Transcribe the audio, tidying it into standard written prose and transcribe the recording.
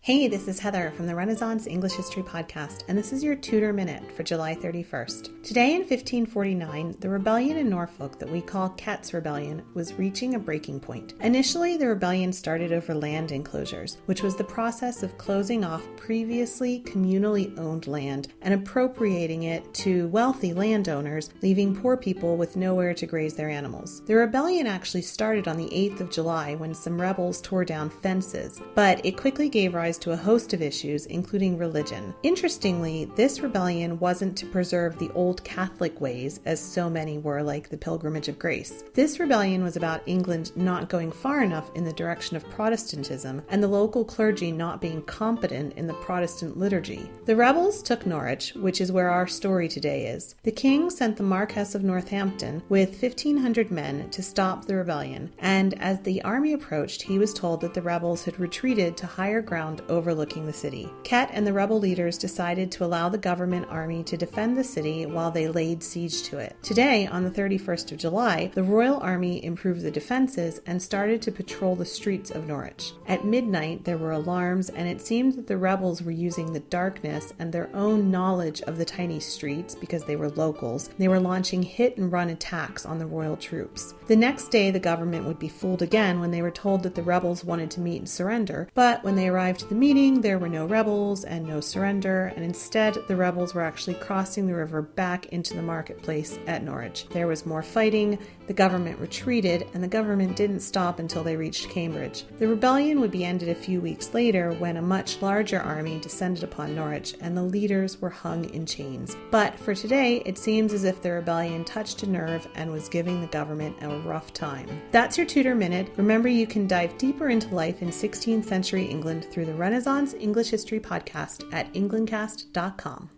Hey, this is Heather from the Renaissance English History Podcast, and this is your Tudor Minute for July 31st. Today in 1549, the rebellion in Norfolk that we call Ket's Rebellion was reaching a breaking point. Initially, the rebellion started over land enclosures, which was the process of closing off previously communally owned land and appropriating it to wealthy landowners, leaving poor people with nowhere to graze their animals. The rebellion actually started on the 8th of July when some rebels tore down fences, but it quickly gave rise to a host of issues, including religion. Interestingly, this rebellion wasn't to preserve the old Catholic ways, as so many were, like the Pilgrimage of Grace. This rebellion was about England not going far enough in the direction of Protestantism and the local clergy not being competent in the Protestant liturgy. The rebels took Norwich, which is where our story today is. The king sent the Marquess of Northampton with 1,500 men to stop the rebellion, and as the army approached, he was told that the rebels had retreated to higher ground overlooking the city. Ket and the rebel leaders decided to allow the government army to defend the city while they laid siege to it. Today, on the 31st of July, the Royal Army improved the defenses and started to patrol the streets of Norwich. At midnight, there were alarms, and it seemed that the rebels were using the darkness and their own knowledge of the tiny streets, because they were locals. They were launching hit-and-run attacks on the royal troops. The next day, the government would be fooled again when they were told that the rebels wanted to meet and surrender, but when they arrived at the meeting, there were no rebels and no surrender, and instead the rebels were actually crossing the river back into the marketplace at Norwich. There was more fighting, the government retreated, and the government didn't stop until they reached Cambridge. The rebellion would be ended a few weeks later when a much larger army descended upon Norwich and the leaders were hung in chains. But for today, it seems as if the rebellion touched a nerve and was giving the government a rough time. That's your Tudor Minute. Remember, you can dive deeper into life in 16th century England through the Renaissance English History Podcast at englandcast.com.